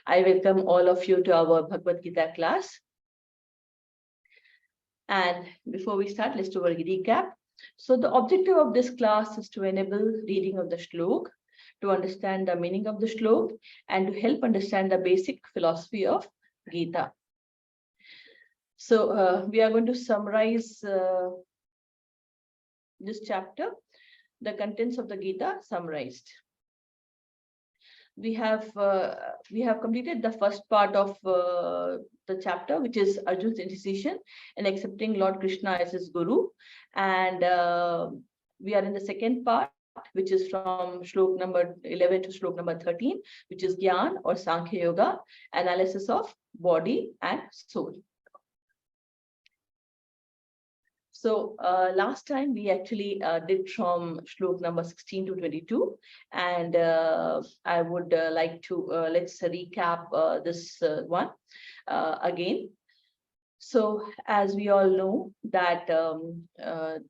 I welcome all of you to our Bhagavad Gita class. And before we start, let's do a recap. So the objective of this class is to enable reading of the shlok, to understand the meaning of the shlok, and to help understand the basic philosophy of Gita. So we are going to summarize this chapter, the contents of the Gita summarized. We have completed the first part of the chapter, which is Arjun's indecision and accepting Lord Krishna as his guru, and we are in the second part, which is from shlok number 11 to shlok number 13, which is Gyan or Sankhya Yoga, analysis of body and soul. So last time we actually did from shlok number 16 to 22, and I would like to let's recap this one again. So as we all know that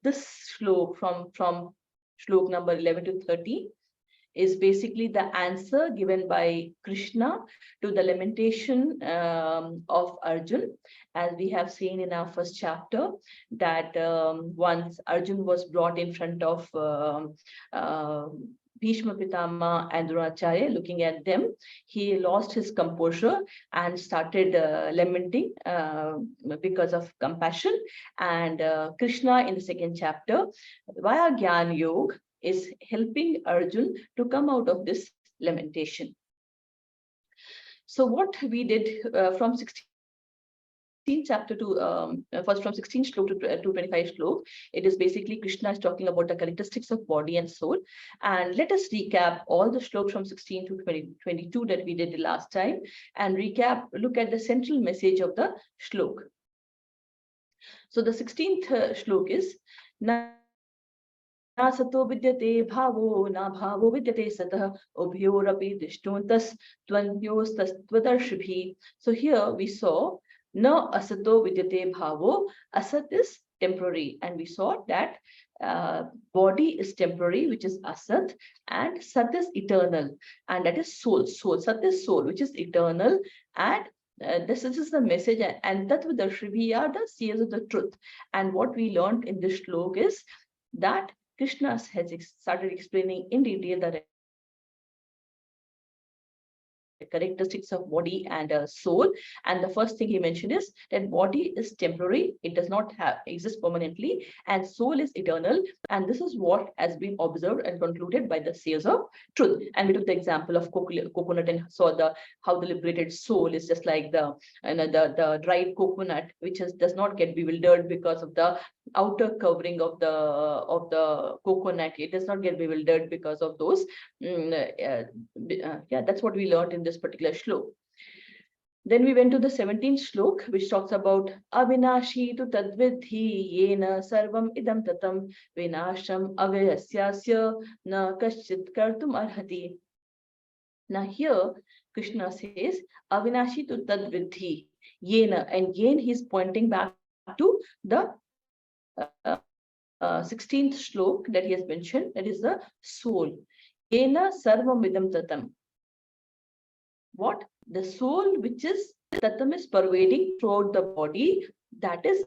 this shlok from shlok number 11 to 13 is basically the answer given by Krishna to the lamentation of Arjun. As we have seen in our first chapter, that once Arjun was brought in front of Bhishma Pitama and Dronacharya, looking at them, he lost his composure and started lamenting because of compassion. And Krishna in the second chapter, via Gyan Yoga, is helping Arjun to come out of this lamentation. So what we did from 16 chapter to first from 16 shlok to 25 shlok, it is basically Krishna is talking about the characteristics of body and soul. And let us recap all the shloks from 16 to 22 that we did the last time, and look at the central message of the shlok. So the 16th shlok is Na sato vidyate bhavo na bhavo vidyate satah ubhyorapi dishtuntas tvanyostas tvadarshibhi. So here we saw na asato vidyate bhavo. Asat is temporary, and we saw that body is temporary, which is asat, and sat is eternal, and that is soul. Sat is soul, which is eternal, and this is the message, and that with the Shrivi are the seers of the truth. And what we learned in this shlok is that Krishna has started explaining in detail the characteristics of body and soul. And the first thing he mentioned is that body is temporary, it does not exist permanently, and soul is eternal. And this is what has been observed and concluded by the seers of truth. And we took the example of coconut and saw how the liberated soul is just like the dried coconut, which does not get bewildered because of the outer covering of the coconut. It does not get bewildered because of those. That's what we learned in this particular shlok. Then we went to the 17th shlok, which talks about avinashi tu tadvidhi yena sarvam idam tatam vinasham avayasyasya na kaschit kartum arhati. Now here Krishna says avinashi tu tadvidhi yena, and yen he's pointing back to the 16th shlok that he has mentioned, that is the soul. Yena sarvam idam tatam. What? The soul, which is tatam, is pervading throughout the body, that is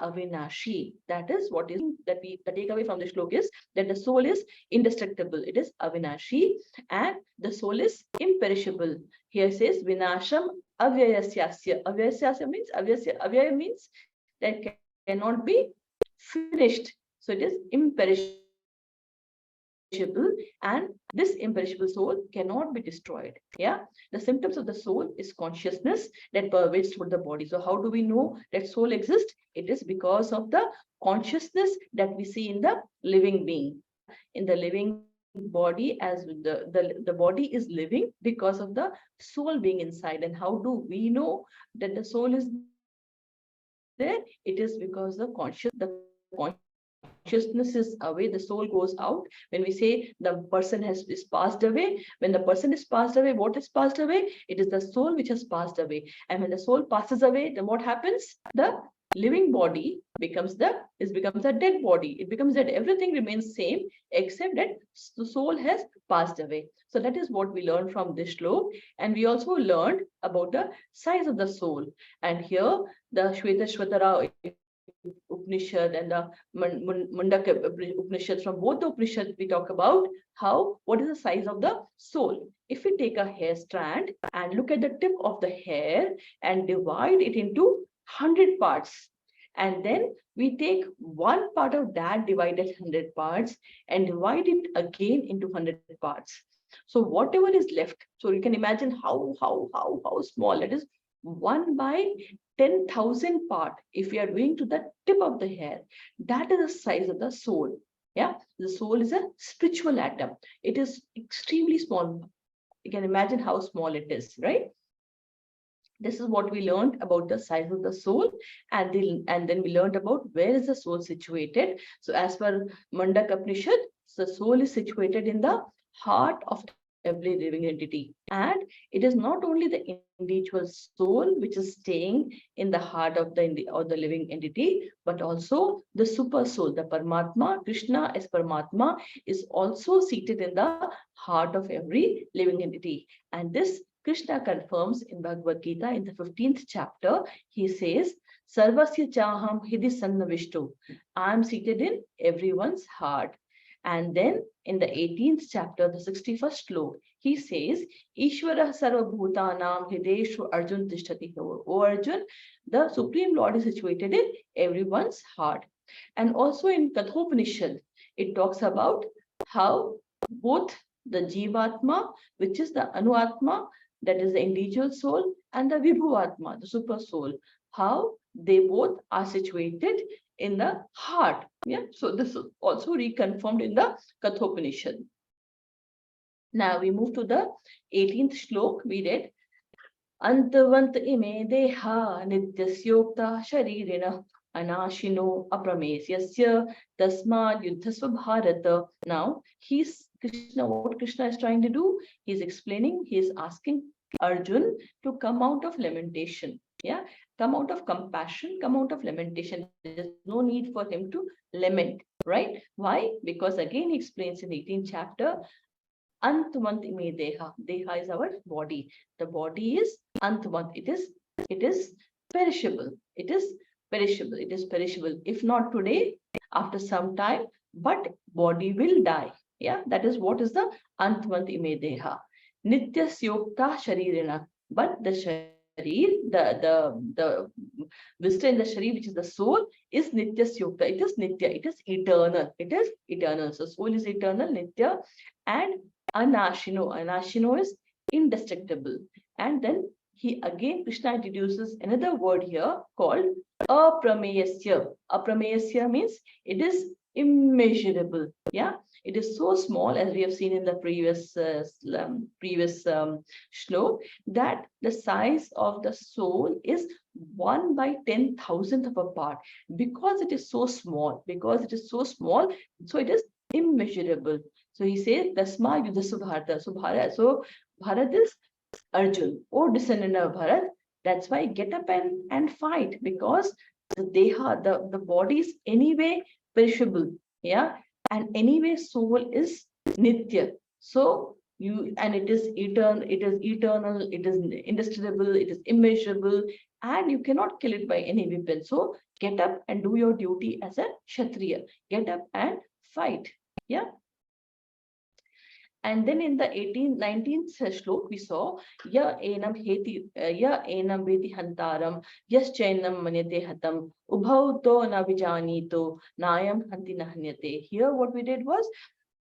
avinashi. That is what is that the takeaway from the shlok is that the soul is indestructible, it is avinashi, and the soul is imperishable. Here says vinasham avyayasyasya. Avyayasyasya means avyaya means that cannot be finished. So it is imperishable, and this imperishable soul cannot be destroyed. Yeah, the symptoms of the soul is consciousness that pervades through the body. So how do we know that soul exists? It is because of the consciousness that we see in the living being. In the living body, as the body is living because of the soul being inside. And how do we know that the soul is there? It is because the consciousness is away, the soul goes out. When we say the person is passed away, when the person is passed away, what is passed away? It is the soul which has passed away. And when the soul passes away, then what happens? The living body becomes a dead body. It becomes that everything remains same except that the soul has passed away. So that is what we learned from this shlok. And we also learned about the size of the soul. And here the Shvetashvatara Upanishad and the Mundaka Upanishad, from both the Upanishads we talk about what is the size of the soul. If we take a hair strand and look at the tip of the hair and divide it into 100 parts, and then we take one part of that divided 100 parts and divide it again into 100 parts. So whatever is left, so you can imagine how small it is. 1 by 10,000 part, if we are doing to the tip of the hair, that is the size of the soul. Yeah, the soul is a spiritual atom. It is extremely small. You can imagine how small it is, right? This is what we learned about the size of the soul, and then we learned about where is the soul situated. So as per Mundaka Upanishad, the soul is situated in the heart of every living entity, and it is not only the individual soul which is staying in the heart of the living entity, but also the super soul, the Paramatma, Krishna as Paramatma, is also seated in the heart of every living entity. And this Krishna confirms in Bhagavad Gita in the 15th chapter. He says, Sarvasya chaham hidi sannavishtu. I am seated in everyone's heart. And then in the 18th chapter, the 61st shlok, he says, Ishvara sarvabhutanam hideshu Arjun tishtati. O Arjun, the Supreme Lord is situated in everyone's heart. And also in Kathopanishad, it talks about how both the Jivatma, which is the Anuatma, that is the individual soul, and the Vibhuatma, the super soul, how they both are situated in the heart. Yeah, so this is also reconfirmed in the Kathopanishad. Now we move to the 18th shlok. We read, Antavant ime deha nityasyokta sharirina anashino apramesyasya tasmad yuddhasva bharata. Now what Krishna is trying to do, he's explaining, he's asking Arjun to come out of lamentation. Yeah, come out of compassion, come out of lamentation. There's no need for him to lament, right? Why? Because again he explains in the 18th chapter, Antavant ime deha. Deha is our body. The body is Antavant. It is perishable. It is perishable. It is perishable. If not today, after some time, but body will die. Yeah, that is what is the Antavant ime deha. Nitya syokta sharirina. But the sharir, the visitor in the sharir, which is the soul, is nitya syokta. It is nitya. It is eternal. It is eternal. So soul is eternal, nitya, and anashino. Anashino is indestructible. And then Krishna introduces another word here called aprameyasya. Aprameyasya means it is immeasurable. Yeah, it is so small, as we have seen in the previous shlok, that the size of the soul is 1 by 10,000th of a part. Because it is so small, so it is immeasurable. So he says, Tasma Yuddhasu Bharata. So Bharat is Arjun, or descendant of Bharat. That's why get up and fight, because the deha, the body is anyway perishable. Yeah, and anyway soul is nitya. So it is eternal, it is indestructible, it is immeasurable, and you cannot kill it by any weapon. So get up and do your duty as a Kshatriya. Get up and fight. Yeah. And then in the 19th shlok, we saw ya enam veti hantaram, yas chainam manyate hatam, ubhau to na vijanito, nayam hanti nahanyate. Here what we did was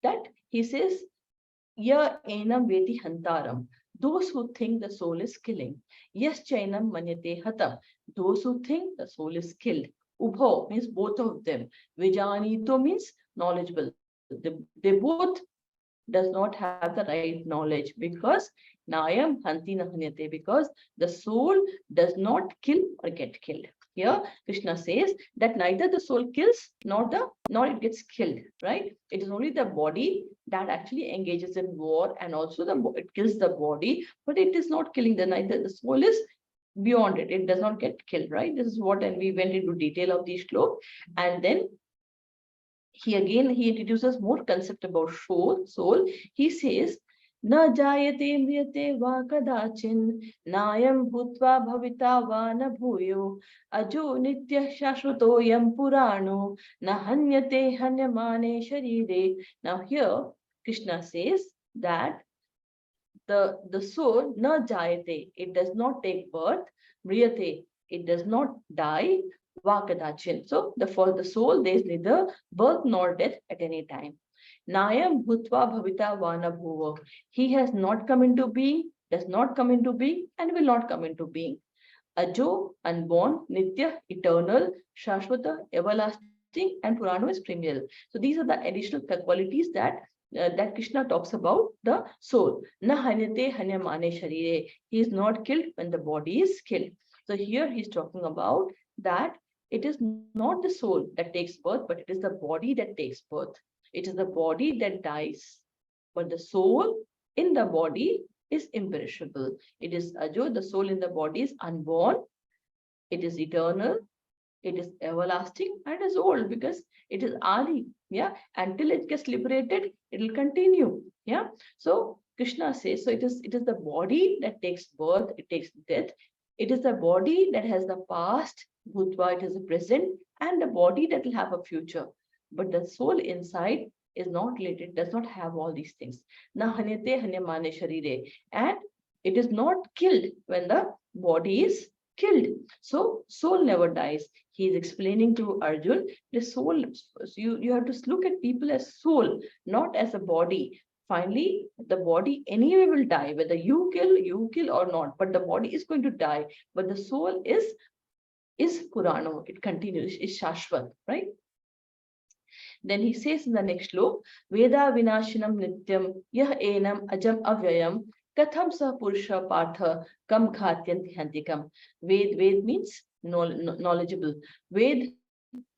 that he says, ya enam veti hantaram, those who think the soul is killing. Yes chainam manyate hatam, those who think the soul is killed. Ubho means both of them. Vijanito means knowledgeable. They both does not have the right knowledge, because Nayam Hanti Nahanyate, because the soul does not kill or get killed. Here Krishna says that neither the soul kills nor it gets killed, right? It is only the body that actually engages in war, and also it kills the body, but it is not killing neither the soul is beyond it. It does not get killed, right? This is what, and we went into detail of the shlok. And then he introduces more concept about soul. He says, Na jayate mriyate va kadachin, nayam bhutva bhavita va na bhuyo, ajo nitya shashvato yam purano, na hanyate hanyamane sharire. Now here, Krishna says that the soul, na jayate, it does not take birth, mriyate, it does not die, vakadachin. So for the soul, there is neither birth nor death at any time. Nayam bhutva bhavita vana bhuva. He has not come into being, does not come into being, and will not come into being. Ajo, unborn, nitya, eternal, shashvata, everlasting, and purano is perennial. So these are the additional qualities that Krishna talks about the soul. Na hanyate hanyamane sharire. He is not killed when the body is killed. So here he is talking about that it is not the soul that takes birth, but it is the body that takes birth. It is the body that dies. But the soul in the body is imperishable. It is ajo, the soul in the body is unborn. It is eternal. It is everlasting, and it is old because it is Adi. Yeah, until it gets liberated, it will continue. Yeah. So Krishna says, so it is the body that takes birth, it takes death. It is the body that has the past, bhutva, it is the present, and the body that will have a future. But the soul inside is not related, does not have all these things. Na hanyate hanyamane sharire. And it is not killed when the body is killed. So soul never dies. He is explaining to Arjun, the soul, you have to look at people as soul, not as a body. Finally, the body anyway will die, whether you kill or not, but the body is going to die. But the soul is Purano, it continues, is Shashvat, right? Then he says in the next slok, Veda vinashinam nityam yah enam ajam avyayam katham sa purusha partha kam ghatyanti hantikam. Ved means knowledgeable. Ved,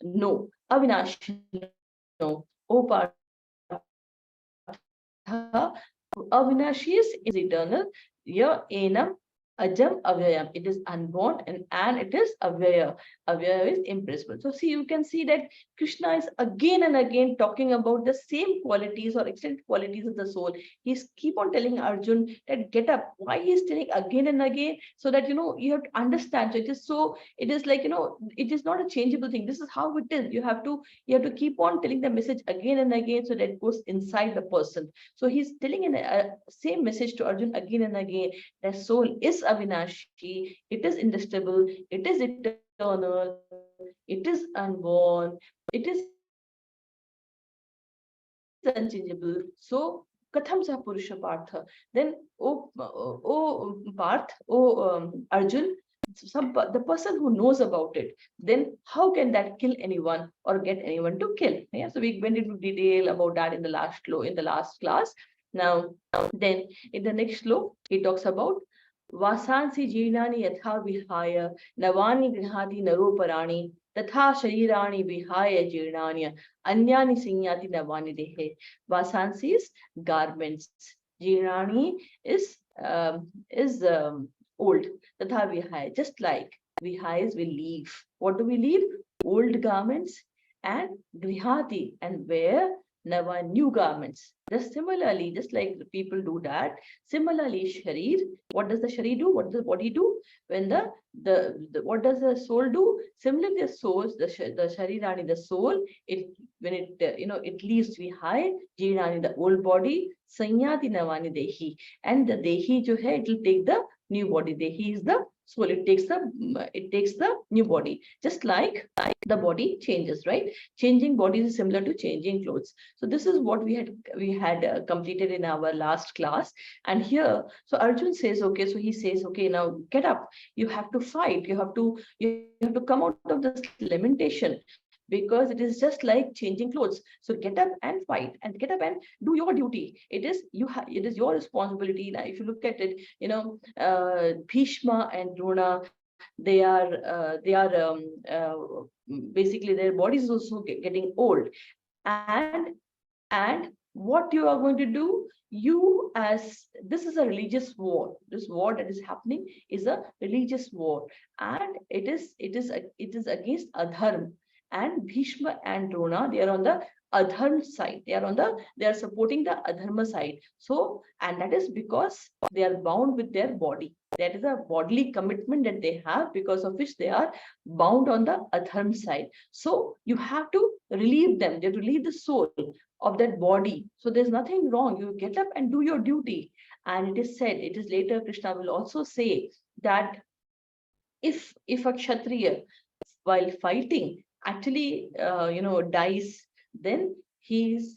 no. Avinashi, no. O partha, avinashi is eternal. Ya enam ajam avyayam. It is unborn and it is avyaya. Avyaya is imperishable. So see, you can see that Krishna is again and again talking about the same qualities or extended qualities of the soul. He's keep on telling Arjun that get up. Why he's telling again and again? So that you have to understand. So it is like it is not a changeable thing. This is how it is. You have to keep on telling the message again and again so that it goes inside the person. So he's telling in a same message to Arjun again and again. That soul is avinashi, it is indestructible, it is eternal, it is unborn, it is unchangeable. So katham sa purusha partha. Then Parth, Arjun, the person who knows about it, then how can that kill anyone or get anyone to kill? Yeah, so we went into detail about that in the last class. Now, then in the next slow, he talks about Vasansi Jinani Yatha Vihaya Navani Grihati Naroparani Tatha Sharirani Vihaya Jirnanya Anyani Sinyati Navani Dehe. Vasansi is garments. Jirani is old. Tatha Vihaya, just like Vihayas will leave. What do we leave? Old garments and Grihati, and wear Nava new garments. Just similarly, just like the people do that, similarly, Sharir, what does the Sharir do? What does the body do? When what does the soul do? Similarly, the soul, the Sharirani, the soul, when it leaves Vihaya, Jirani, the old body, Sanyati Navani Dehi, and the Dehi jo hai, it will take the new body. Dehi is the soul, it takes the new body, just like the body changes, right? Changing bodies is similar to changing clothes. So this is what we had completed in our last class. And here, so Arjun says, okay, so he says, okay, now get up, you have to fight, you have to come out of this lamentation, because it is just like changing clothes. So get up and fight, and get up and do your duty. It is your responsibility. Now, if you look at it, Bhishma and Drona, they are basically their bodies is also getting old, and what you are going to do, you as this is a religious war. This war that is happening is a religious war, and it is against adharm. And Bhishma and Drona, they are on the adharm side. They are supporting the adharma side. So, and that is because they are bound with their body. That is a bodily commitment that they have, because of which they are bound on the adharm side. So you have to relieve them. You have to relieve the soul of that body. So there's nothing wrong. You get up and do your duty. And it is said, it is later Krishna will also say that if a kshatriya while fighting actually dies, then he's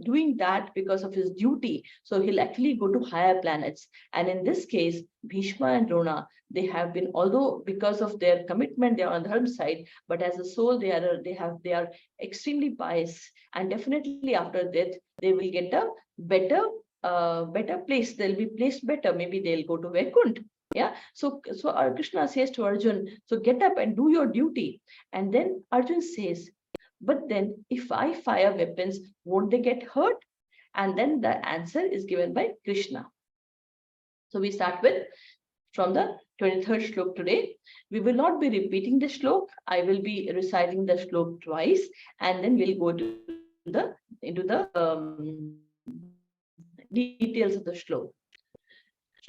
doing that because of his duty. So he'll actually go to higher planets. And in this case, Bhishma and Drona, they have been, although because of their commitment they are on the dharma side, but as a soul they are extremely pious, and definitely after death they will get a better place. They'll be placed better. Maybe they'll go to Vaikunt. Yeah. So Krishna says to Arjun, so get up and do your duty. And then Arjun says, but then if I fire weapons, won't they get hurt? And then the answer is given by Krishna. So we start with from the 23rd shlok today. We will not be repeating the shlok. I will be reciting the shlok twice, and then we'll go to into the details of the shlok.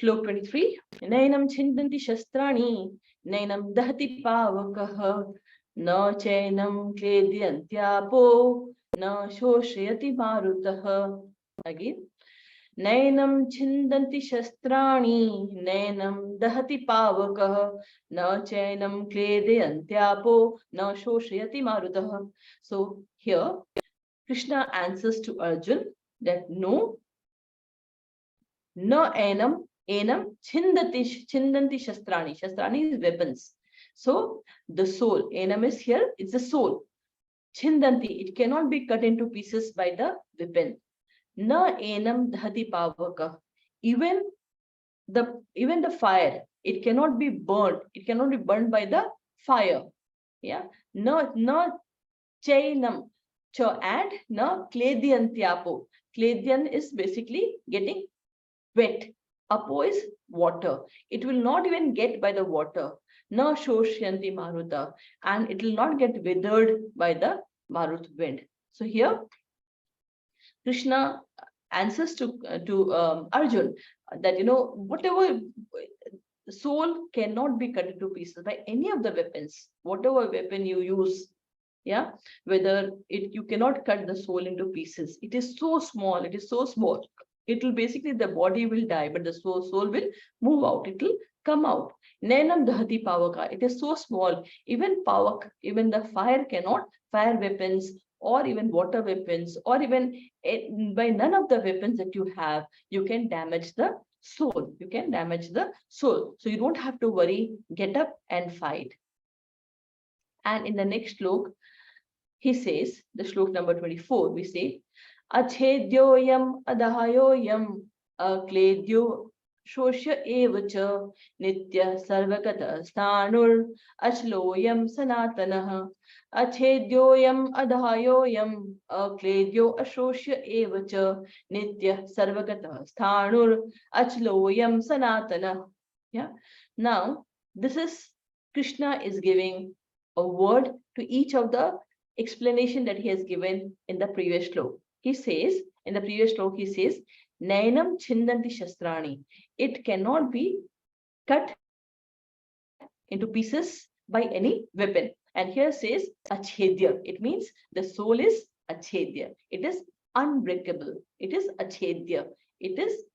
Shlok 23. Nainam chindanti shastrani, nainam dahati pavakah, na chainam kledyantyaapo, na shoshayati marutah. Again. Nainam chindanti shastrani, nainam dahati pavakah, na chainam kledyantyaapo, na shoshayati marutah. So here, Krishna answers to Arjun that no, na enam chindanti shastrani. Shastrani is weapons. So the soul, enam is here, it's the soul. Chindanti, it cannot be cut into pieces by the weapon. Na enam dhati pavaka. Even the fire, it cannot be burnt. It cannot be burned by the fire. Yeah. No chainam. And na kledyantyaapo. Kledyan is basically getting wet. Apo is water. It will not even get by the water. Na shoshyanti maruta. And it will not get withered by the marut wind. So here, Krishna answers to Arjun that, whatever soul cannot be cut into pieces by any of the weapons, whatever weapon you use. Yeah, whether you cannot cut the soul into pieces. It is so small. It is so small. It will basically, the body will die, but the soul will move out. It will come out. Nainam dahati pavaka. It is so small. Even pavak, even the fire weapons, or even water weapons, or even by none of the weapons that you have, you can damage the soul. You can damage the soul. So you don't have to worry. Get up and fight. And in the next shlok, he says, the shlok number 24, we say, Achedyoyam adahayoyam akledyo shoshya evacha nitya sarvakata stanur achloyam sanatanah. Achedyoyam adahayoyam akledyo ashoshya evacha nitya sarvakata stanur achloyam sanatanah. Yeah. Now, this is Krishna is giving a word to each of the explanation that he has given in the previous shlok. He says, in the previous shlok, he says, Nainam chindanti shastrani. It cannot be cut into pieces by any weapon. And here says achedya. It means the soul is achedya. It is unbreakable. It is achedya. It is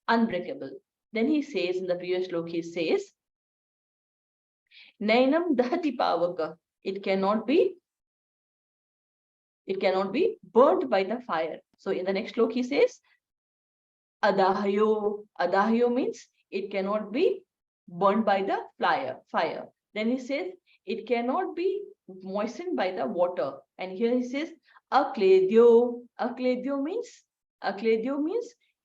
unbreakable. Then he says, in the previous shlok, he says, Nainam dahati pavaka. It cannot be burnt by the fire. So in the next shlok, he says, Adahayo. Adahayo means it cannot be burnt by the fire. Then he says, it cannot be moistened by the water. And here he says, Akledyo. Akledyo means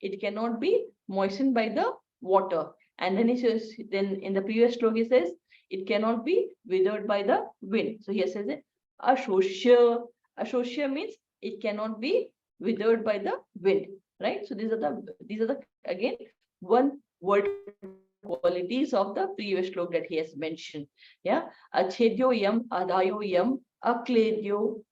it cannot be moistened by the water. And then he says, then in the previous shlok, he says, it cannot be withered by the wind. So here says it, Ashoshya. Ashoshya means it cannot be withered by the wind, right? So these are the again one word qualities of the previous shlok that he has mentioned. Yeah, achedyo yam adayo yam akledyo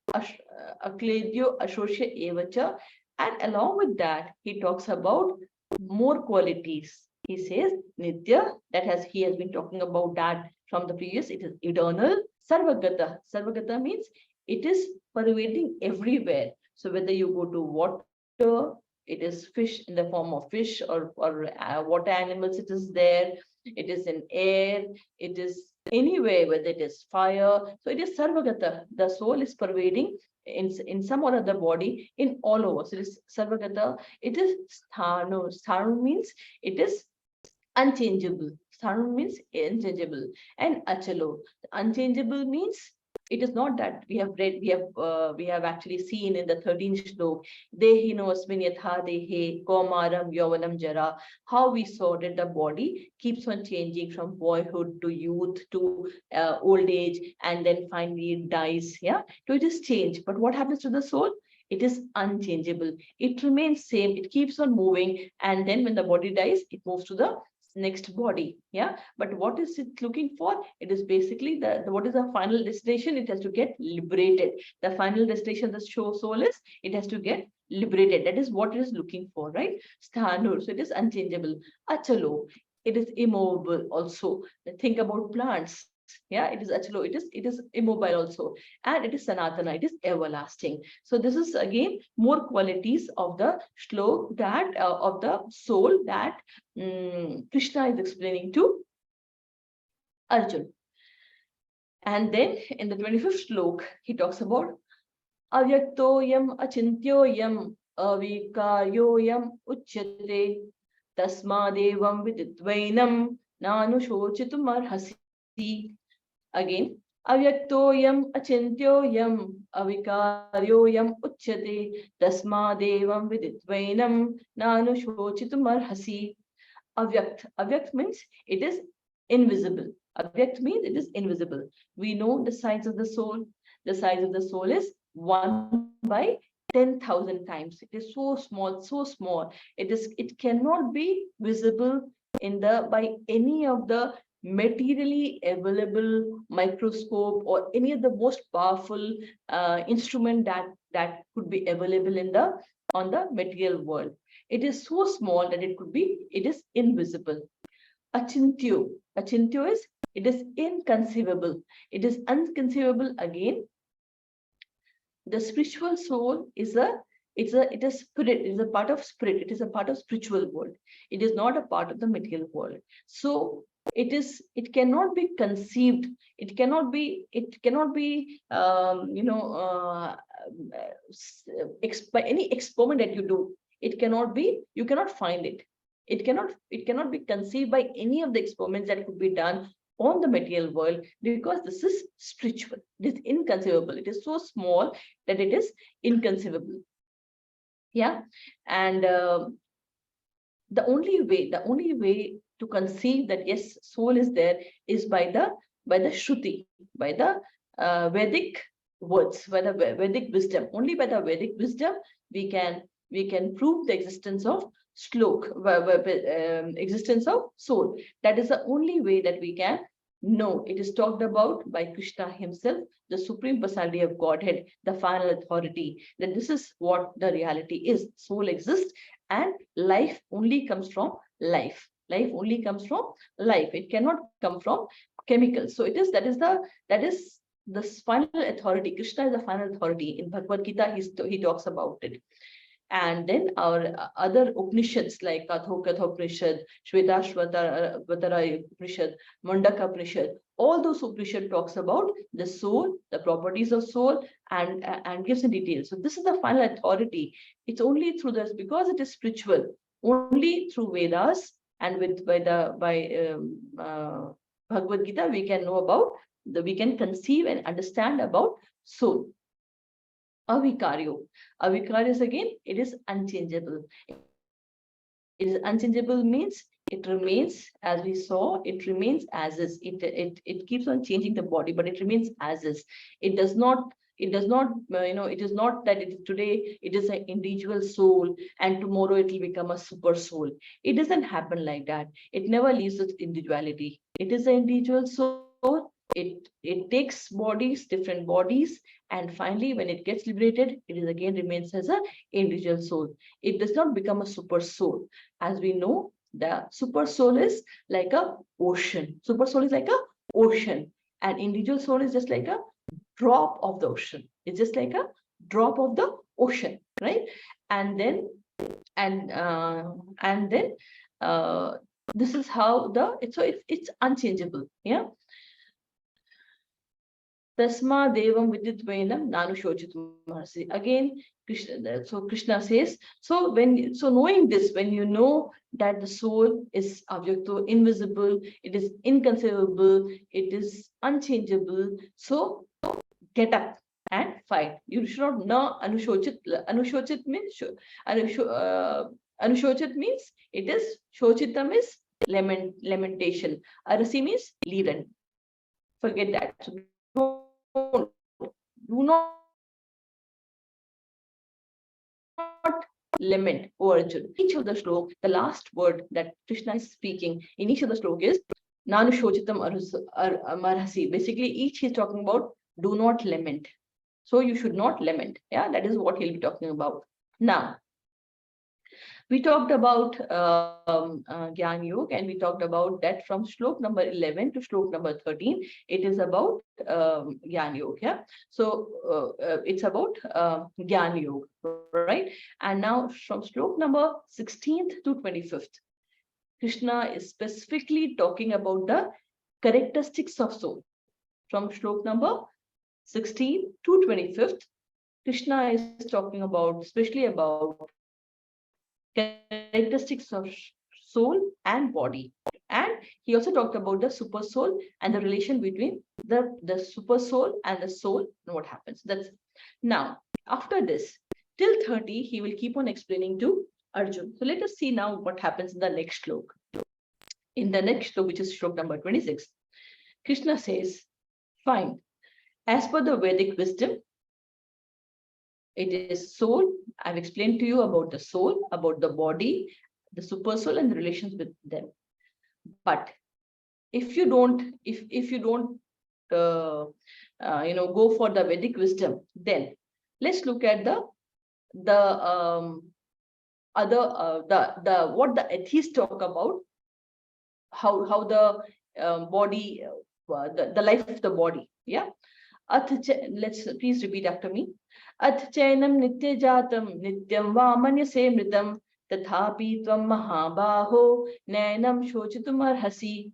ashosya evacha, and along with that he talks about more qualities. He says nitya, that has he has been talking about that from the previous. It is eternal. Sarvagata, sarvagata means it is pervading everywhere. So whether you go to water, it is fish in the form of fish, or water animals, it is there. It is in air, it is anywhere, whether it is fire. So it is sarvagata. The soul is pervading in some or other body in all over. So it is sarvagata. It is sthano. Sthano means it is unchangeable. Sarun means unchangeable. And achalo. Unchangeable means it is not that we have actually seen in the 13th shlok, Dehino asmin yatha dehe komaram yovanam jara, how we saw that the body keeps on changing from boyhood to youth to old age, and then finally it dies. Yeah, so it is change. But what happens to the soul? It is unchangeable. It remains same. It keeps on moving, and then when the body dies, it moves to the next body. Yeah, but what is it looking for? It is basically the what is the final destination? It has to get liberated. The final destination the soul is, it has to get liberated. That is what it is looking for, right? Sthanur, so it is unchangeable. Achalo, it is immovable also. Think about plants. Yeah, it is achalo, it is immobile also. And it is sanatana, it is everlasting. So this is again more qualities of the shlok, that of the soul, that Krishna is explaining to Arjun. And then in the 25th shlok, he talks about avyaktoyam achintyoyam avikaryoyam uchyate tasmadevam viditvainam nanushochitum arhasi. Again, avyaktoyam achintyoyam avikaryoyam uchyate tasmadevam viditvainam nanushochitum arhasi. Avyakt. Avyakt means it is invisible. Avyakt means it is invisible. We know the size of the soul. The size of the soul is 1 by 10,000 times. It is so small, so small. It cannot be visible by any of the materially available microscope or any of the most powerful instrument that could be available on the material world. It is so small that it is invisible. Achintyo. Achintyo is, it is inconceivable. It is unconceivable again. The spiritual soul is it is spirit, it is a part of spirit, it is a part of spiritual world. It is not a part of the material world. So it cannot be conceived, it cannot be by any experiment that you do. You cannot find it. It cannot be conceived by any of the experiments that could be done on the material world, because this is spiritual. It is inconceivable. It is so small that it is inconceivable. Yeah, and the only way to conceive that yes, soul is there is by the Shruti, by the Vedic words, by the Vedic wisdom. Only by the Vedic wisdom we can prove the existence of shlok, existence of soul. That is the only way that we can know. It is talked about by Krishna himself, the Supreme Personality of Godhead, the final authority, that this is what the reality is. Soul exists, and life only comes from life. Life only comes from life. It cannot come from chemicals. So that is the final authority. Krishna is the final authority. In Bhagavad Gita, he talks about it. And then our other Upanishads like Katha Upanishad, Shvetashvatara Upanishad, Mundaka Upanishad, all those Upanishad talks about the soul, the properties of soul, and gives in detail. So this is the final authority. It's only through this, because it is spiritual, only through Vedas and by Bhagavad Gita we can know about we can conceive and understand about soul. Avikaryo. Avikaryo is again, it is unchangeable. It is unchangeable means it remains, as we saw, it remains as is. It keeps on changing the body, but it remains as is. It does not It does not, it is not that today it is an individual soul and tomorrow it will become a super soul. It doesn't happen like that. It never leaves its individuality. It is an individual soul. It takes bodies, different bodies, and finally, when it gets liberated, it is again remains as an individual soul. It does not become a super soul. As we know, the super soul is like a ocean. Super soul is like a ocean, and individual soul is just like a drop of the ocean. It's just like a drop of the ocean, right? And then, and then, this is how it's unchangeable. Yeah. Tasma devam viditvainam nanu shochitum marasi. Again, Krishna, so Krishna says, so knowing this, when you know that the soul is avyakto, invisible, it is inconceivable, it is unchangeable, so get up and fight. You should not know anushochit. Anushochit means anushochit means it is shochitam is lamentation. Arasi means leaden. Forget that. So do not lament, O Arjun. Each of the slok, the last word that Krishna is speaking in each of the slok is Nanu Shochitam Marhasi. Basically, each he's talking about do not lament. So you should not lament. Yeah, that is what he'll be talking about. Now, we talked about Gyan Yoga, and we talked about that from shlok number 11 to shlok number 13. It is about Gyan Yoga. Yeah? So it's about Gyan Yoga, right? And now from shlok number 16th to 25th, Krishna is specifically talking about the characteristics of soul. From shlok number 16 to 25th, Krishna is talking about, especially about characteristics of soul and body. And he also talked about the super soul and the relation between the super soul and the soul and what happens. That's now, after this, till 30, he will keep on explaining to Arjun. So let us see now what happens in the next shlok. In the next shlok, which is shlok number 26, Krishna says, fine, as per the Vedic wisdom, it is soul. I've explained to you about the soul, about the body, the super soul, and the relations with them. But if you don't, if you don't, go for the Vedic wisdom, then let's look at the what the atheists talk about, how the body, the life of the body. Yeah. Let's please repeat after me. Ath chainam nitya jatam nityam va manyase mritam tathapi tvam mahabaho nainam shochitum arhasi.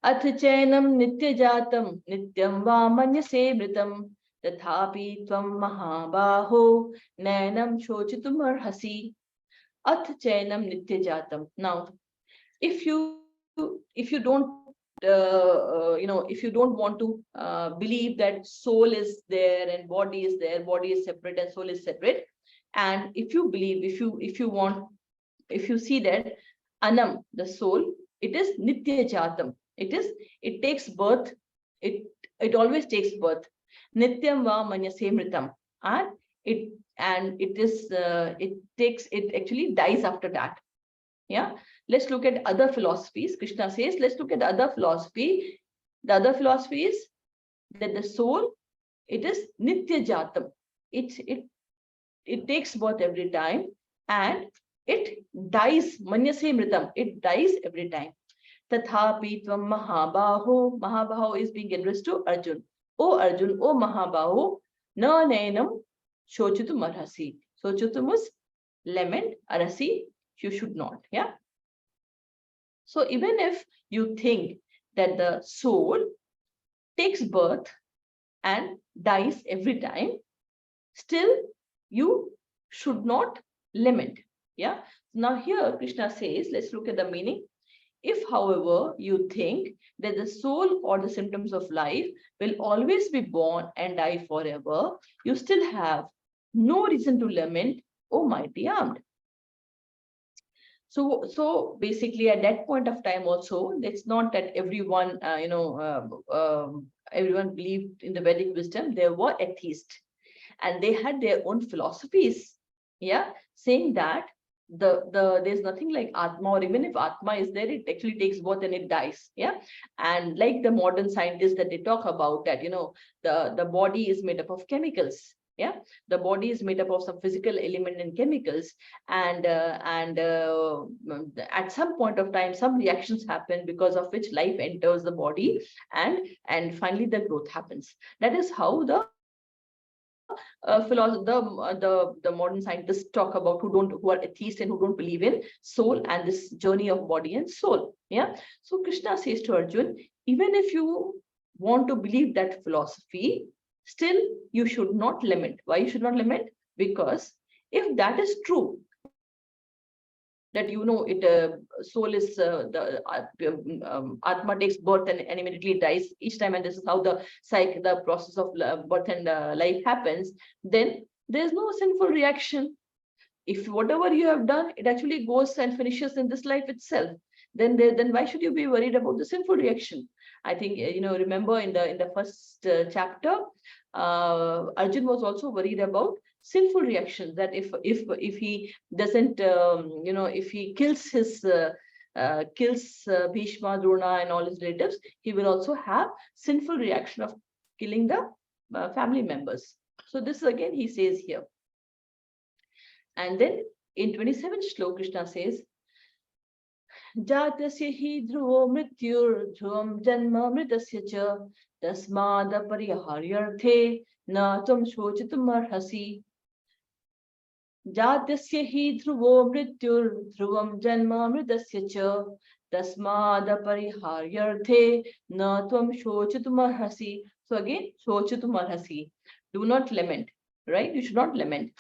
Ath chainam nitya jatam nityam va manyase mritam tathapi tvam mahabaho nainam shochitum arhasi. Ath chainam nitya jatam. Now, if you don't if you don't want to believe that soul is there and body is there, body is separate and soul is separate, and if you believe, if you see that anam, the soul, it is nitya jatam, it takes birth, it always takes birth, nityam va manyase mritam, and it actually dies after that. Yeah, let's look at other philosophies. Krishna says, let's look at the other philosophy. The other philosophy is that the soul, it is nitya jatam. It takes birth every time and it dies. Manyase mritam. It dies every time. Tathapi tvam mahabaho. Mahabaho is being addressed to Arjun. O Arjun, O Mahabaho, na nainam shochitum arhasi. Shochitum is lament, arhasi, you should not. Yeah. So even if you think that the soul takes birth and dies every time, still you should not lament. Yeah. Now here Krishna says, let's look at the meaning. If, however, you think that the soul or the symptoms of life will always be born and die forever, you still have no reason to lament, O mighty armed. So basically, at that point of time, also, it's not that everyone, everyone believed in the Vedic wisdom. There were atheists, and they had their own philosophies. Yeah, saying that there's nothing like Atma, or even if Atma is there, it actually takes birth and it dies. Yeah, and like the modern scientists that they talk about, that the body is made up of chemicals. Yeah, the body is made up of some physical element and chemicals, and at some point of time, some reactions happen because of which life enters the body, and finally the growth happens. That is how the modern scientists talk about, who are atheists and who don't believe in soul and this journey of body and soul. Yeah. So Krishna says to Arjun, even if you want to believe that philosophy, still you should not lament. Why you should not lament? Because if that is true, that it soul is the Atma takes birth and immediately dies each time, and this is how the process of birth and life happens, then there's no sinful reaction. If whatever you have done, it actually goes and finishes in this life itself, then why should you be worried about the sinful reaction? I think remember in the first chapter, Arjun was also worried about sinful reactions, that if he doesn't if he kills Bhishma, Drona and all his relatives, he will also have sinful reaction of killing the family members. So this again he says here. And then in 27th Shlok, Krishna says, Jatasya hi dhruvo mrityur dhruvam janma mritasya cha tasmada pariharyarthe na tum shochitum arhasi. Jatasya hi dhruvo mrityur dhruvam janma mritasya cha tasmada pariharyarthe na tum shochitum arhasi. So again, shochitum arhasi. Do not lament, right? You should not lament.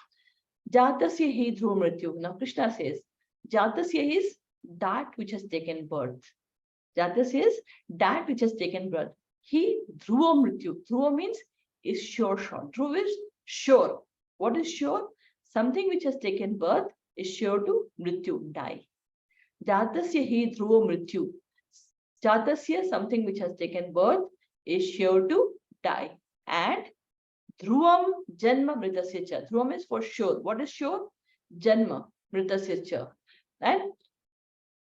Jatasya hi dhruva mrityu. Now Krishna says, Jatasya is that which has taken birth. Jatasya is that which has taken birth. He dhruva mrityu. Dhruva means is sure. Dhruva is sure. What is sure? Something which has taken birth is sure to mrityu, die. Jatasya hi dhruva mrityu. Jatasya, something which has taken birth, is sure to die. And Dhruvam Janma Mritasya cha. Dhruvam is for sure. What is sure? Janma Mritasya cha. And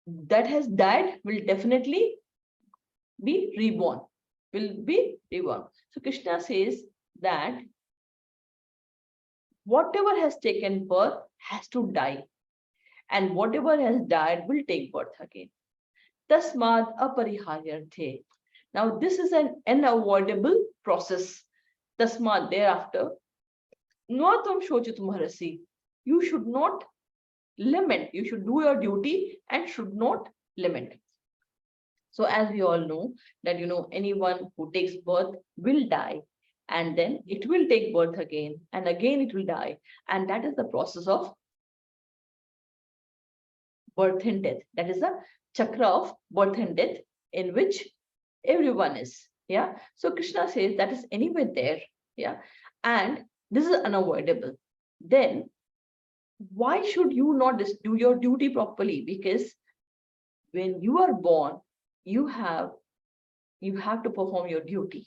that has died will definitely be reborn. Will be reborn. So Krishna says that whatever has taken birth has to die. And whatever has died will take birth again. Tasmad apariharyarthe. Now this is an unavoidable process. Tasmad, thereafter, Natam shochitum harasi. You should not lament. You should do your duty and should not lament. So as we all know that anyone who takes birth will die, and then it will take birth again, and again it will die. And that is the process of birth and death. That is the chakra of birth and death in which everyone is. Yeah. So Krishna says that is anywhere there. Yeah. And this is unavoidable. Then why should you not do your duty properly? Because when you are born, you have to perform your duty.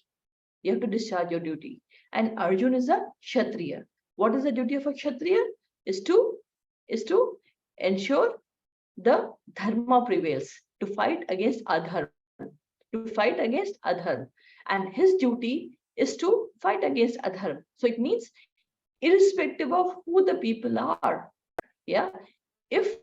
You have to discharge your duty. And Arjun is a Kshatriya. What is the duty of a Kshatriya? Is to ensure the dharma prevails, to fight against adharma. And his duty is to fight against adharma. So it means irrespective of who the people are, yeah, if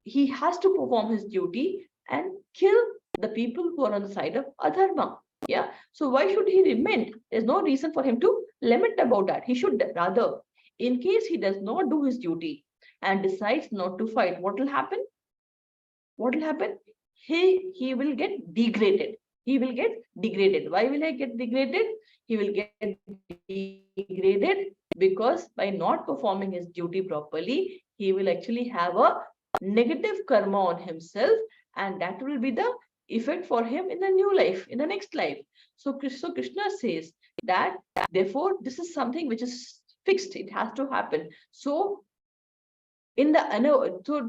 he has to perform his duty and kill the people who are on the side of adharma, yeah. So why should he lament? There's no reason for him to lament about that. He should rather, in case he does not do his duty and decides not to fight, what will happen? He will get degraded. Why will he get degraded? He will get degraded because by not performing his duty properly, he will actually have a negative karma on himself, and that will be the effect for him in the new life, in the next life. So Krishna says that therefore this is something which is fixed. It has to happen. So in the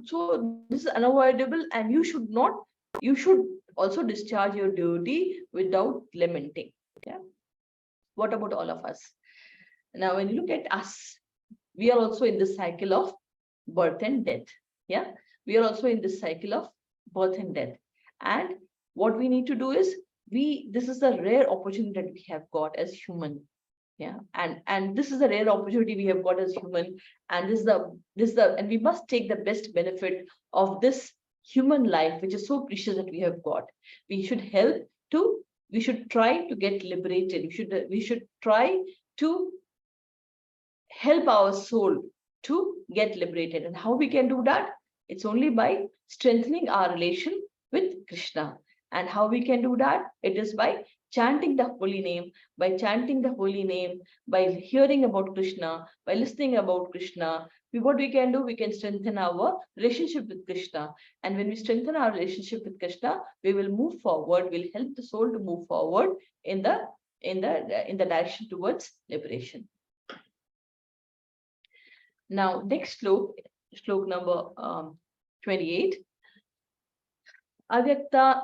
so this is unavoidable, and you should also discharge your duty without lamenting. Yeah. What about all of us? Now, when you look at us, we are also in this cycle of birth and death. Yeah, we are also in this cycle of birth and death. And what we need to do is, this is a rare opportunity that we have got as human. Yeah, and this is a rare opportunity we have got as human, and and we must take the best benefit of this human life, which is so precious that we have got. We should we should try to get liberated. We should try to help our soul to get liberated. And how we can do that? It's only by strengthening our relation with Krishna. And how we can do that? It is by chanting the holy name, by hearing about Krishna, by listening about Krishna. What we can do, we can strengthen our relationship with Krishna. And when we strengthen our relationship with Krishna, we will move forward. We'll help the soul to move forward in the direction towards liberation. Now, next shlok number 28. Avyakta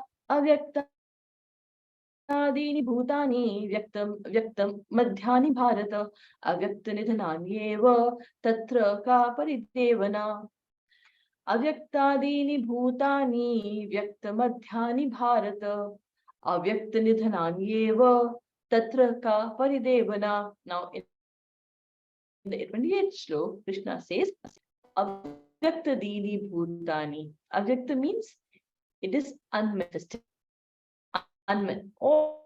Adini bhutani vyaktam madhyani bharata avyakta nidhananyeva tatra ka paridevana. Avyaktadini bhutani vyakta madhyani bharata avyakta nidhananyeva tatra ka paridevana. Now, in the 28th shlok, Krishna says, Avyaktadini bhutani. Avyakta means it is unmanifested. All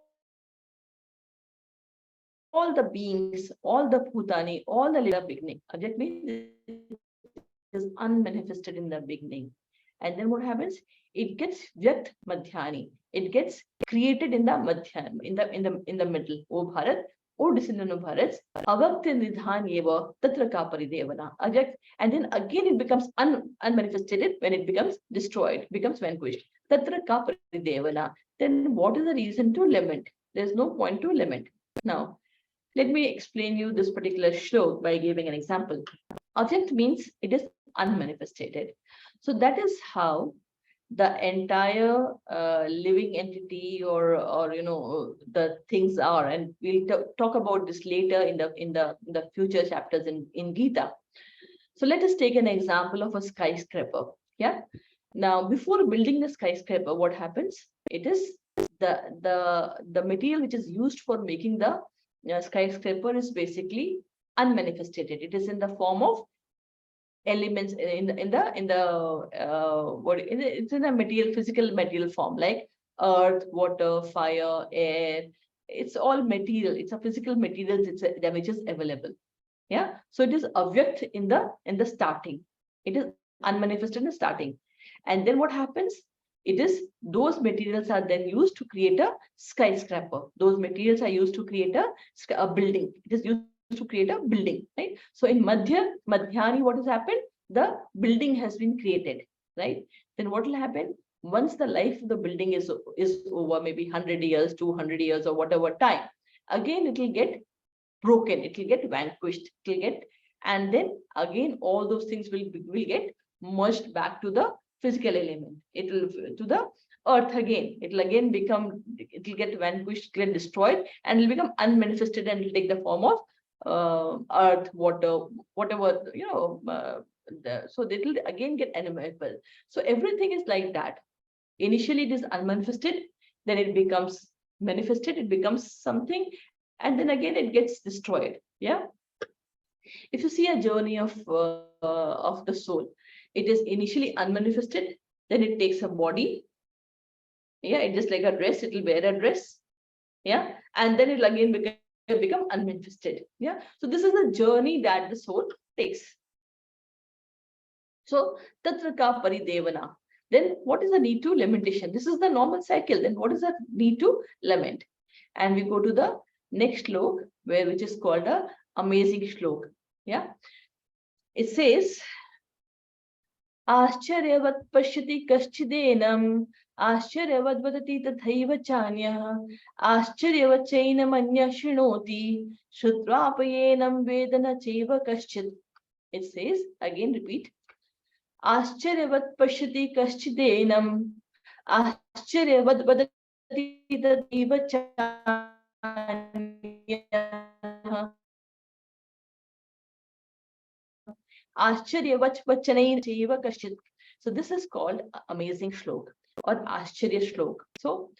the beings, all the bhutani, all the little beginning. Avyakt means it is unmanifested in the beginning. And then what happens? It gets vyakt madhyani. It gets created in the madhyani, in the middle. O Bharat, O descendant of Bharat, avakt nidhan yeva tatra ka paridevana. Avyakt, and then again it becomes unmanifested when it becomes destroyed, becomes vanquished. Tatra ka paridevana. Then what is the reason to lament? There's no point to lament. Now, let me explain you this particular shlok by giving an example. Avyakt means it is unmanifested. So that is how the entire living entity or the things are, and we'll talk about this later in the future chapters in Gita. So let us take an example of a skyscraper. Yeah. Now, before building the skyscraper, what happens? It is the material which is used for making the skyscraper is basically unmanifested. It is in the form of elements it's in a physical material form, like earth, water, fire, air. It's all material. It's a physical material which is available. Yeah. So it is avyakt in the starting. It is unmanifested in the starting. And then what happens? It is those materials are then used to create a skyscraper. Those materials are used to create a building. It is used to create a building, right? So in madhyani, what has happened? The building has been created, right? Then what will happen? Once the life of the building is over, maybe 100 years, 200 years, or whatever time, again it will get broken. It will get vanquished. It will get, and then again all those things will get merged back to the physical element. It will to the earth again. It will get vanquished, get destroyed, and it will become unmanifested, and it will take the form of earth, water, whatever, so it will again get animable. So everything is like that. Initially it is unmanifested, then it becomes manifested, it becomes something, and then again it gets destroyed. Yeah. If you see a journey of the soul, it is initially unmanifested, then it takes a body. Yeah, it's just like a dress, it will wear a dress. Yeah, and then it will again become unmanifested. Yeah, so this is the journey that the soul takes. So tatra ka paridevana. Then what is the need to lamentation? This is the normal cycle. Then what is the need to lament? And we go to the next shlok, which is called a amazing shlok. Yeah, it says, आश्चर्यवत् पश्यति कश्चिदेनम् आश्चर्यवद् वदति तथैव चान्यः आश्चर्यवच्चैनमन्यः शृणोति श्रुत्वापयेनं वेद न चैव कश्चित्. It says, again repeat, Ascharyavat pashyati kaschidenam. Ascharyavat vadati tadaiva chanyah. Ascharyavat vachanain chaiva kashchit. So this is called amazing shlok or Ascharya shlok. So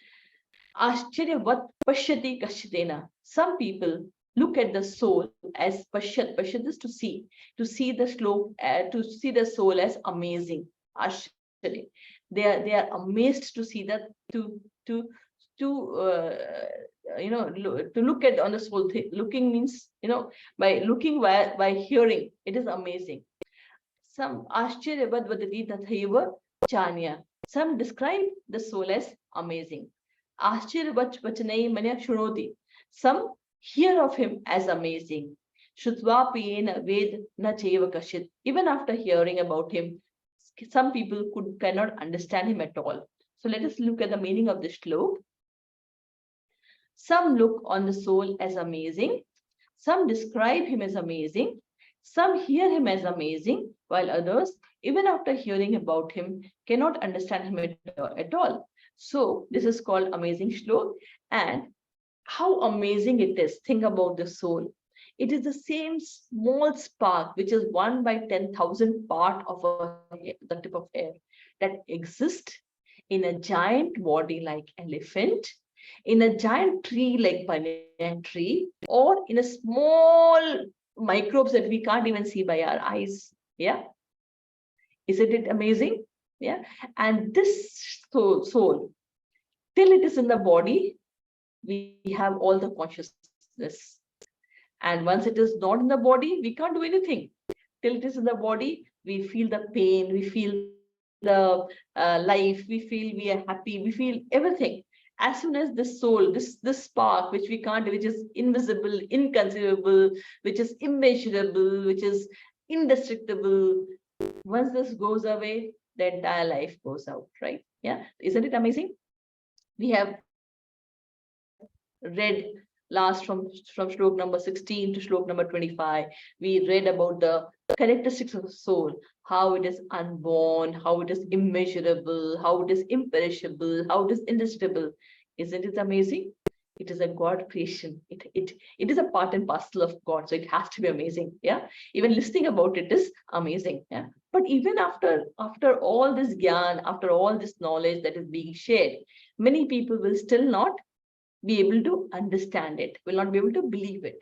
Ascharyavat pashyati kashchidena. Some people look at the soul as pashyat. Pashyat is to see the shlok, to see the soul as amazing. Ascharya. They are amazed to see that to to to look at on the soul. Looking means by looking by hearing. It is amazing. Some Ascharyavat vadati tathaiva chanya. Some describe the soul as amazing. Ascharyavat vachanai manya shunoti. Some hear of him as amazing. Shrutva piyena ved na cheva kashit. Even after hearing about him, some people cannot understand him at all. So let us look at the meaning of this shlok. Some look on the soul as amazing. Some describe him as amazing. Some hear him as amazing, while others, even after hearing about him, cannot understand him at all. So this is called amazing shlok. And how amazing it is. Think about the soul. It is the same small spark, which is 1 by 10,000 part of the tip of hair, that exists in a giant body like elephant, in a giant tree like banyan tree, or in a small microbes that we can't even see by our eyes. Yeah. Isn't it amazing? Yeah. And this soul, till it is in the body, we have all the consciousness. And once it is not in the body, we can't do anything. Till it is in the body, we feel the pain, we feel the life, we are happy, we feel everything. As soon as this soul, this spark, which we can't, which is invisible, inconceivable, which is immeasurable, which is indestructible, once this goes away, the entire life goes out, right? Yeah. Isn't it amazing? We have read last from shlok number 16 to shlok number 25. We read about the characteristics of the soul, how it is unborn, how it is immeasurable, how it is imperishable, how it is indestructible. Isn't it amazing? It is a God creation. It is a part and parcel of God, so it has to be amazing. Yeah, even listening about it is amazing. Yeah, but even after all this gyan, after all this knowledge that is being shared, many people will still not be able to understand it, will not be able to believe it.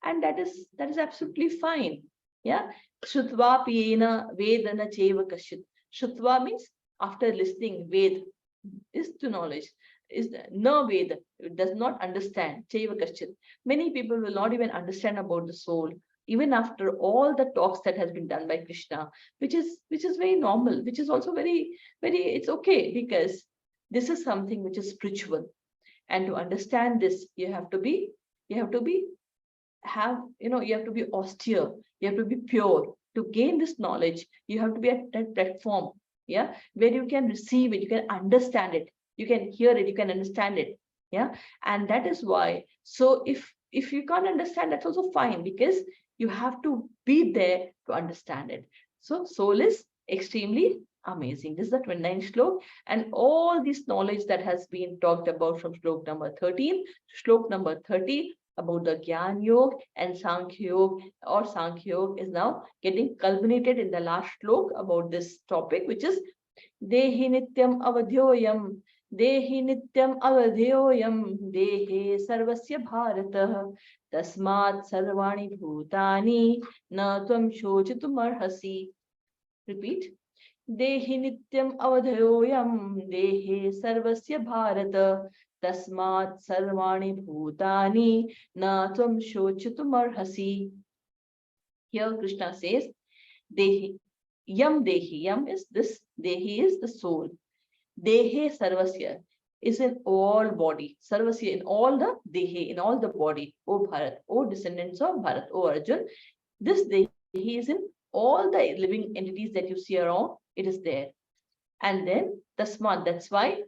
And that is absolutely fine. Yeah. Shrutva piyena vedana cheva kashit. Shrutva means after listening, ved is to knowledge. Is no Veda, it does not understand. Cheva kashit. Many people will not even understand about the soul, even after all the talks that has been done by Krishna, which is very normal, which is also very, it's okay, because this is something which is spiritual. And to understand this, you have to be austere, you have to be pure. To gain this knowledge, you have to be at that platform, yeah, where you can receive it, you can understand it, you can hear it, you can understand it. Yeah. And that is why, so if you can't understand, that's also fine, because you have to be there to understand it. So soul is extremely amazing. This is the 29th shlok, and all this knowledge that has been talked about from shlok number 13 to shlok number 30 about the Gyan Yoga and Sankhya Yoga or Sankhya Yoga is now getting culminated in the last shlok about this topic, which is Dehi Nityam Avadhyoyam, Dehi Nityam Avadhyoyam, Dehe Sarvasya Bharata, Tasmat Sarvani Bhutani, Na Tvam Shochitum Arhasi. Repeat. Dehi Nityam Avadhyoyam, Dehe Sarvasya Bharata, Tasmat Sarvani Bhutani, Na Tvam Shochitum Arhasi. Here Krishna says, Dehi, Yam is this, Dehi is the soul. Dehe Sarvasya is in all body. Sarvasya in all the Dehe, in all the body. O Bharat, O descendants of Bharat, O Arjun, this Dehi is in all the living entities that you see around, it is there. And then Tasmat, that's why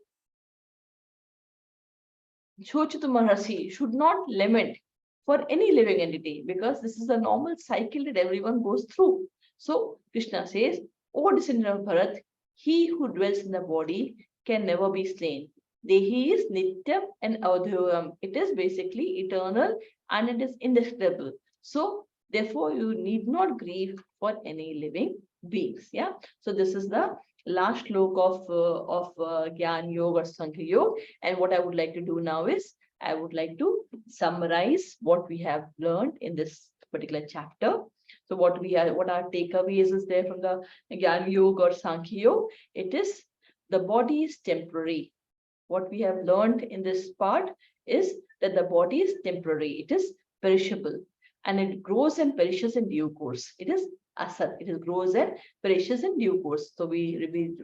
Shochitumarasi should not lament for any living entity, because this is a normal cycle that everyone goes through. So Krishna says, O descendant of Bharat, he who dwells in the body can never be slain. Dehi is nityam and adhyogam. It is basically eternal and it is indestructible. So therefore, you need not grieve for any living beings. Yeah. So this is the last slok of Gyan Yoga or Sankhya Yoga. And what I would like to do now is I would like to summarize what we have learned in this particular chapter. So what our takeaways is there from the Gyan Yoga or Sankhya Yoga? It is the body is temporary. What we have learned in this part is that the body is temporary. It is perishable and it grows and perishes in due course. It is asat. It grows and perishes in due course. So we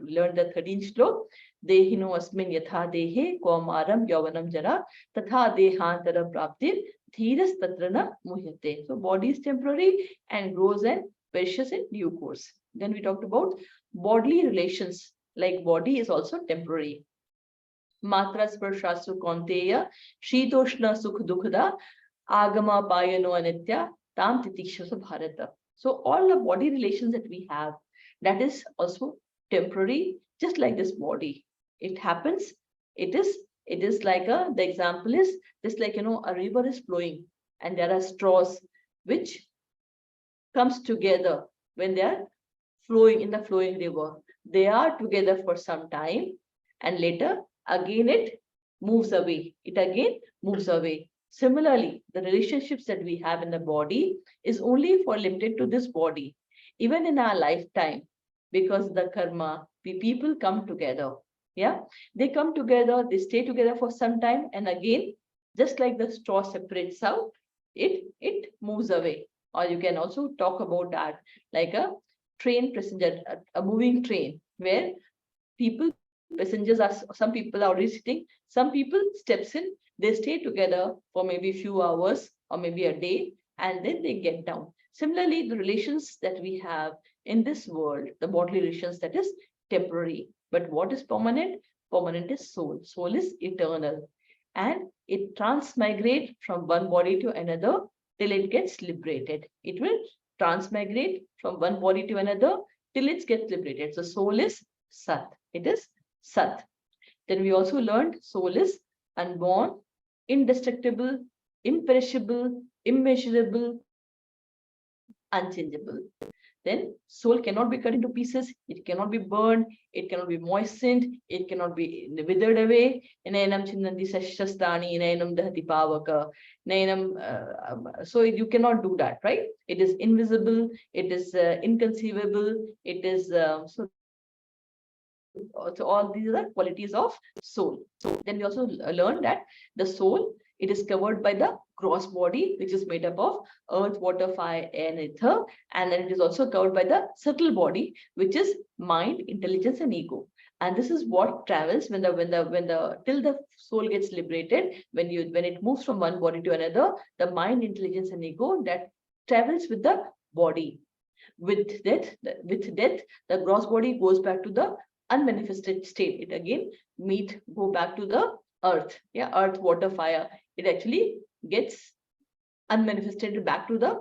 learned the 13th slok. Dehino asmin yatha dehe kaumaram yavanam jara tatha dehantara praptir dhiras tatrana muhyate. So body is temporary and grows and perishes in due course. Then we talked about bodily relations. Like body is also temporary. Matra sparshasu konteya shitoshna sukh dukhda agama payano anitya tam titishasu bharata. So all the body relations that we have, that is also temporary, just like this body. It happens, it is like the example is just like, a river is flowing and there are straws which comes together when they are flowing in the flowing river. They are together for some time and later again it moves away. It again moves away. Similarly, the relationships that we have in the body is only for limited to this body. Even in our lifetime, because the karma, people come together. Yeah, they come together, they stay together for some time, and again, just like the straw separates out, it moves away. Or you can also talk about that like a train passenger, a moving train, where passengers are, some people are already sitting, some people steps in, they stay together for maybe a few hours or maybe a day, and then they get down. Similarly, the relations that we have in this world, the bodily relations, that is temporary. But what is permanent? Permanent is soul. Soul is eternal. And it transmigrates from one body to another till it gets liberated. It will transmigrate from one body to another till it gets liberated. So soul is Sat. It is Sat. Then we also learned soul is unborn, indestructible, imperishable, immeasurable, unchangeable. Then soul cannot be cut into pieces, it cannot be burned, it cannot be moistened, it cannot be withered away. Nayanam chinnanti sashastani, nayanam dahati pavaka, nayanam. So you cannot do that, right? It is invisible, it is inconceivable, it is so all these are qualities of soul. So then we also learned that the soul, it is covered by the gross body, which is made up of earth, water, fire, air, and ether. And then it is also covered by the subtle body, which is mind, intelligence, and ego. And this is what travels when the till the soul gets liberated, when it moves from one body to another, the mind, intelligence, and ego that travels with the body. With death, the gross body goes back to the unmanifested state. It again go back to the earth. Yeah, earth, water, fire. It actually gets unmanifested back to the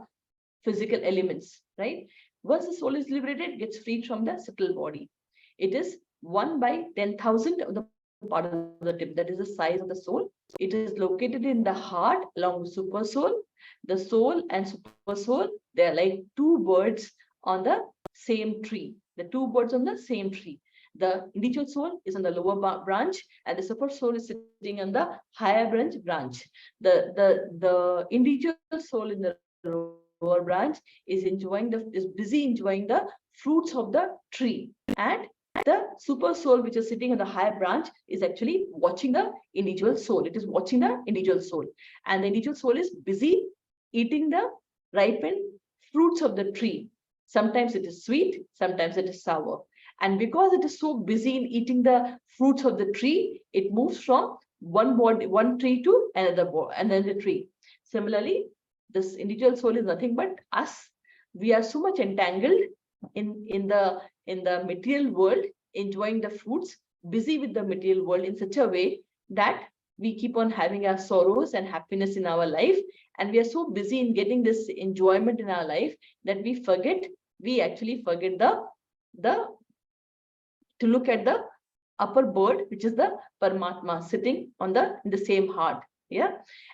physical elements, right? Once the soul is liberated, it gets freed from the subtle body. It is 1 by 10,000 of the part of the tip. That is the size of the soul. It is located in the heart along with super soul. The soul and super soul, they are like two birds on the same tree. The two birds on the same tree. The individual soul is on the lower branch and the super soul is sitting on the higher branch. The individual soul in the lower branch is busy enjoying the fruits of the tree, and the super soul, which is sitting on the higher branch, is actually watching the individual soul. It is watching the individual soul, and the individual soul is busy eating the ripened fruits of the tree. Sometimes it is sweet, sometimes it is sour. And because it is so busy in eating the fruits of the tree, it moves from one tree to another tree. Similarly, this individual soul is nothing but us. We are so much entangled in the material world, enjoying the fruits, busy with the material world in such a way that we keep on having our sorrows and happiness in our life. And we are so busy in getting this enjoyment in our life that we actually forget the to look at the upper bird, which is the Paramatma sitting on in the same heart. Yeah.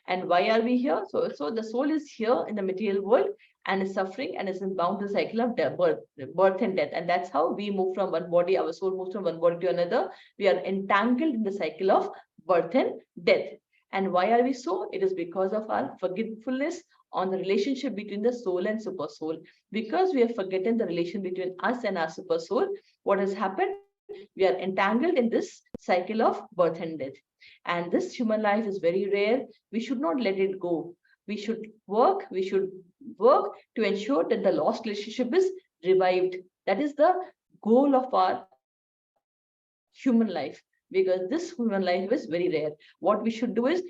And why are we here? So the soul is here in the material world and is suffering and is bound to the cycle of birth and death. And that's how we move from one body, our soul moves from one body to another. We are entangled in the cycle of birth and death. And why are we so? It is because of our forgetfulness on the relationship between the soul and super soul. Because we have forgotten the relation between us and our super soul, what has happened? We are entangled in this cycle of birth and death. And this human life is very rare. We should not let it go. We should work to ensure that the lost relationship is revived. That is the goal of our human life, because this human life is very rare. What we should do is,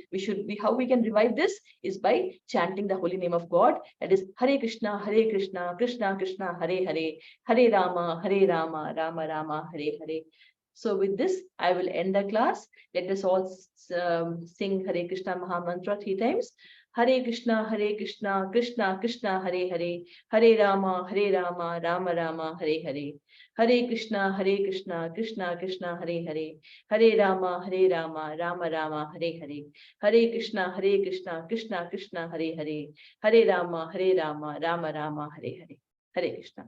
how we can revive this is by chanting the holy name of God. That is Hare Krishna, Krishna Krishna, Hare Hare, Hare Rama, Rama Rama, Hare Hare. So with this, I will end the class. Let us all sing Hare Krishna Maha Mantra 3 times. Hare Krishna, Krishna Krishna, Hare Hare, Hare Rama, Rama Rama, Hare Hare. Hare Krishna, Krishna Krishna, Hare Hare, Hare Rama, Rama Rama, Hare Hare. Hare Krishna, Krishna Krishna, Hare Hare, Hare Rama, Rama Rama, Hare Hare. Hare Krishna.